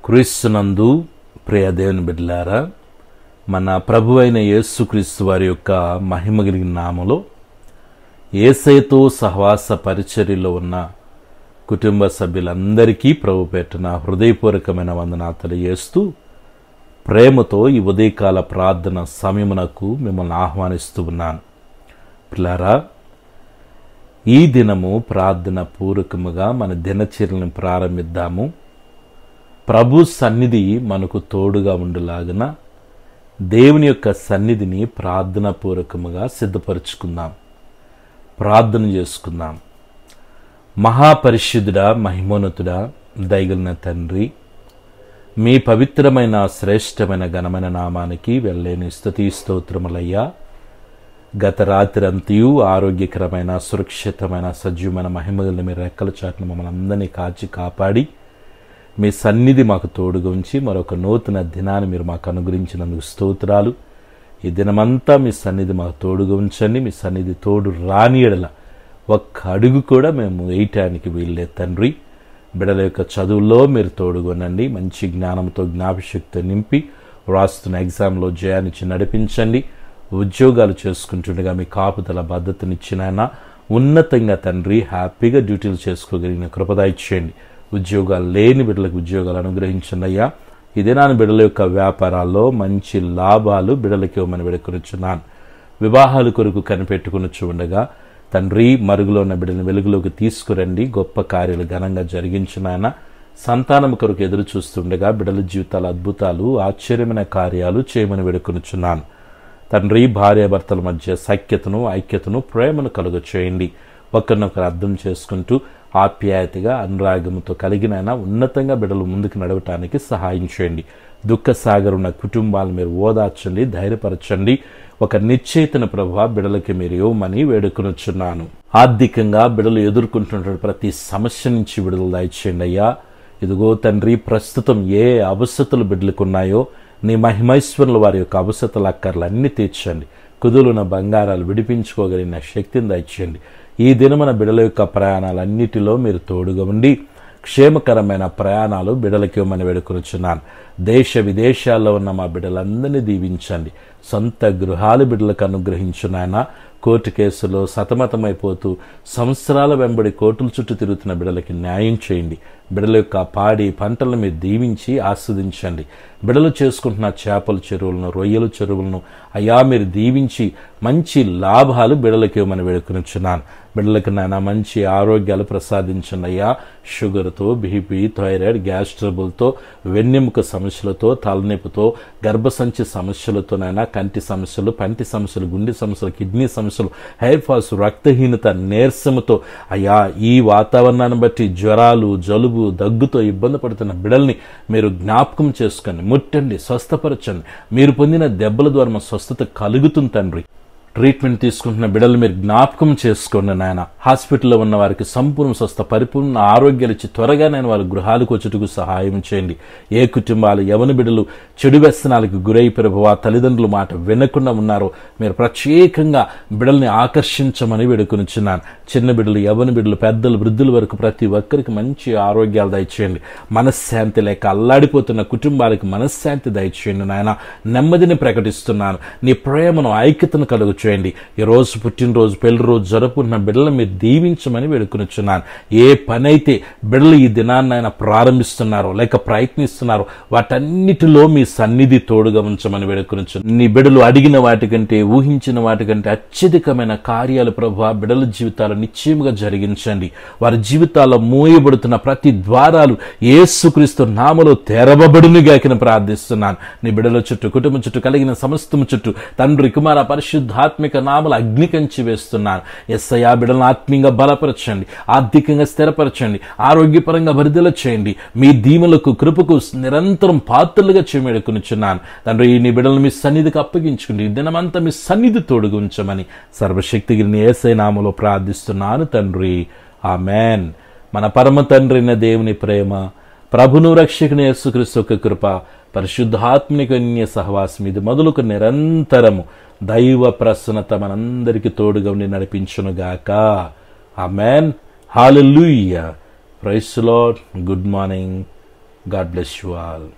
క్రీస్తునందు ప్రియ దేవుని బిడ్డలారా, మన ప్రభు అయిన యేసుక్రీస్తు వారి యొక్క మహిమ కలిగిన నామములో యేసయ్యతో సహవాస పరిచర్యలో ఉన్న కుటుంబ సభ్యులందరికీ ప్రభు పేరున హృదయపూర్వకమైన వందనాలు తెలియజేస్తూ ప్రేమతో ఈ ఉదయకాల ప్రార్థన సమయమునకు మిమ్మల్ని ఆహ్వానిస్తూ ఉన్నాను. పిల్లారా, ఈ దినము ప్రార్థన పూర్వకముగా మన దినచర్యలను ప్రారంభిద్దాము. ప్రభు సన్నిధి మనకు తోడుగా ఉండులాగున దేవుని యొక్క సన్నిధిని ప్రార్థన పూర్వకముగా సిద్ధపరుచుకుందాం, ప్రార్థన చేసుకుందాం. మహాపరిశుద్ధుడా, మహిమోన్నతుడా, దయగలిగిన తండ్రి, మీ పవిత్రమైన శ్రేష్టమైన ఘనమైన నామానికి వెళ్ళలేని స్తుతి స్తోత్రములయ్యా. గత రాత్రి అంతయు ఆరోగ్యకరమైన సురక్షితమైన సజీవమైన మహిమగలిగిన మీ రెక్కల చాటును మమ్మల్ని అందరినీ కాచి కాపాడి మీ సన్నిధి మాకు తోడుగా ఉంచి మరొక నూతన దినాన్ని మీరు మాకు అనుగ్రహించినందుకు స్తోత్రాలు. ఈ దినమంతా మీ సన్నిధి మాకు తోడుగా ఉంచండి. మీ సన్నిధి తోడు రాని ఎడల ఒక్క అడుగు కూడా మేము వేయటానికి వీల్లేదు తండ్రి. బిడ్డల యొక్క చదువుల్లో మీరు తోడుగొనండి. మంచి జ్ఞానంతో జ్ఞాపశక్తి నింపి రాస్తున్న ఎగ్జామ్లో జయాన్నిచ్చి నడిపించండి. ఉద్యోగాలు చేసుకుంటుండగా మీ కాపుదల భద్రతనిచ్చినైనా ఉన్నతంగా తండ్రి హ్యాపీగా డ్యూటీలు చేసుకోగలిగిన కృపద ఇచ్చేయండి. ఉద్యోగాలు లేని బిడ్డలకు ఉద్యోగాలు అనుగ్రహించండి అయ్యా. ఇదే నా బిడ్డల యొక్క వ్యాపారాల్లో మంచి లాభాలు బిడ్డలకి ఇవ్వమని వేడుకొనుచున్నాను. వివాహాల కొరకు కనిపెట్టుకుని చూడగా తండ్రి, మరుగులో ఉన్న బిడ్డలను వెలుగులోకి తీసుకురండి. గొప్ప కార్యాలు ఘనంగా జరిగించిన సంతానం కొరకు ఎదురు చూస్తుండగా బిడ్డల జీవితాల అద్భుతాలు ఆశ్చర్యమైన కార్యాలు చేయమని వేడుకొనుచున్నాను. తండ్రి, భార్యాభర్తల మధ్య సఖ్యతను, ఐక్యతను, ప్రేమను కలుగ చేయండి. ఒకరినొకరు అర్థం చేసుకుంటూ ఆప్యాయతగా అనురాగంతో కలిగిన ఉన్నతంగా బిడ్డలు ముందుకు నడవటానికి సహాయం చేయండి. దుఃఖ సాగర్ ఉన్న కుటుంబాలను మీరు ఓదార్చండి, ధైర్యపరచండి. ఒక నిశ్చయితన ప్రభావ బిడ్డలకి మీరు ఇవ్వమని వేడుకొనుచున్నాను. ఆర్థికంగా బిడ్డలు ఎదుర్కొంటున్న ప్రతి సమస్య నుంచి విడుదల దయచేయండి అయ్యా. ఇదిగో తండ్రి, ప్రస్తుతం ఏ అవసరతలు బిడ్డలకు ఉన్నాయో నీ మహిమైశ్వరుల వారి యొక్క అవసరతల అక్కర్లన్నీ తీర్చండి. కుదులున్న బంగారాలు విడిపించుకోగలిగిన శక్తిని దయచేయండి. ఈ దినమున బిడ్డల యొక్క ప్రయాణాలన్నిటిలో మీరు తోడుగా ఉండి క్షేమకరమైన ప్రయాణాలు బిడ్డలకి ఇవ్వమని వేడుకొనుచున్నాను. దేశ విదేశాల్లో ఉన్న మా బిడ్డలందరినీ దీవించండి. సొంత గృహాలు బిడ్డలకు అనుగ్రహించున్నాయన. కోర్టు కేసులో సతమతమైపోతూ సంవత్సరాల వెంబడి కోర్టుల చుట్టూ తిరుగుతున్న బిడ్డలకి న్యాయం చేయండి. బిడ్డల యొక్క పాడి పంటలను మీరు దీవించి ఆస్వాదించండి. బిడ్డలు చేసుకుంటున్న చేపల చెరువులను, రొయ్యల చెరువులను అయ్యా మీరు దీవించి మంచి లాభాలు బిడ్డలకి ఇవ్వమని వేడుకొనుచున్నాను. బిడ్డలకు నాయన మంచి ఆరోగ్యాలు ప్రసాదించండి అయ్యా. షుగర్తో, బీపీ, థైరాయిడ్, గ్యాస్ ట్రబుల్తో, వెన్నెముక సమస్యలతో, తలనొప్పితో, గర్భసంచి సమస్యలతో నాయన, కంటి సమస్యలు, పంటి సమస్యలు, గుండె సమస్యలు, కిడ్నీ సమస్యలు, హెయిర్ ఫాల్స్, రక్తహీనత, నీరసముతో అయ్యా ఈ వాతావరణాన్ని బట్టి జ్వరాలు, జలుబు, దగ్గుతో ఇబ్బంది పడుతున్న బిడ్డల్ని మీరు జ్ఞాపకం చేసుకొని ముట్టండి, స్వస్థపరచండి. మీరు పొందిన దెబ్బల ద్వారా స్వస్థత కలుగుతుంది తండ్రి. ట్రీట్మెంట్ తీసుకుంటున్న బిడ్డలు మీరు జ్ఞాపకం చేసుకోండి నాయన. హాస్పిటల్లో ఉన్న వారికి సంపూర్ణ స్వస్థ, పరిపూర్ణ ఆరోగ్యాలు ఇచ్చి త్వరగా నేను వారి గృహాలకు వచ్చుటకు సహాయం చేయండి. ఏ కుటుంబాలు యవన బిడ్డలు చెడు వ్యసనాలకు గురై ప్రభువా తల్లిదండ్రుల మాట వినకుండా ఉన్నారో మీరు ప్రత్యేకంగా బిడ్డల్ని ఆకర్షించమని వేడుకొనుచున్నాను. చిన్న బిడ్డలు, యవన బిడ్డలు, పెద్దలు, వృద్ధుల వరకు ప్రతి ఒక్కరికి మంచి ఆరోగ్యాలు దయచేయండి. మనశ్శాంతి లేక అల్లాడిపోతున్న కుటుంబాలకు మనశ్శాంతి దయచేయండి నాయన. నెమ్మదిని ప్రకటిస్తున్నాను. నీ ప్రేమను, ఐక్యతను కలుగు చేయండి. ఈ రోజు పుట్టినరోజు, పెళ్లి రోజు జరుపుకున్న బిడ్డలను మీరు దీవించమని వేడుకొనుచున్నాను. ఏ పని అయితే బిడ్డలు ఈ దినాన్ని ఆయన ప్రారంభిస్తున్నారో లేక ప్రయత్నిస్తున్నారో వాటన్నిటిలో మీ సన్నిధి తోడుగా ఉంచమని వేడుకొనుచున్నాను. నీ బిడ్డలు అడిగిన వాటికంటే, ఊహించిన వాటికంటే అత్యధికమైన కార్యాలు ప్రభువా బిడ్డల జీవితాలు నిశ్చయముగా జరిగించండి. వారి జీవితాల్లో మూయబడుతున్న ప్రతి ద్వారాలు యేసుక్రీస్తు నామములో తెరవబడునుగాకని ప్రార్థిస్తున్నాను. నీ బిడ్డల చుట్టూ, కుటుంబం చుట్టూ, కలిగిన సమస్తము చుట్టూ తండ్రి, కుమార, పరిశుద్ధాత్మిక నామలు అగ్ని కంచి వేస్తున్నాను. యేసయ్యా బిడ్డలను ఆత్మీయంగా బలపరచండి, ఆర్థికంగా స్థిరపరచండి, ఆరోగ్యపరంగా విడుదల చేయండి. మీ దీవెనలకు, కృపకు నిరంతరం పాత్రలుగా చేయమేడుకొనుచున్నాను తండ్రి. నీ బిడ్డలను మీ సన్నిధికి అప్పగించుకుండి. దినమంతా మీ సన్నిధి తోడుగా ఉంచమని సర్వశక్తిని యేసయ్య నామములో ప్రార్థిస్తున్నాను తండ్రి. ఆమేన్. మన పరమ తండ్రి అయిన దేవుని ప్రేమ, ప్రభును రక్షకుని యేసుక్రీస్తు యొక్క కృప, పరిశుద్ధాత్మనిక అన్య సహవాసం ఇది మొదలుకు నిరంతరము దైవ ప్రసన్నత మనందరికీ తోడుగా ఉండి నడిపించునుగాక. Amen. Hallelujah. Praise the Lord. Good morning. God bless you all.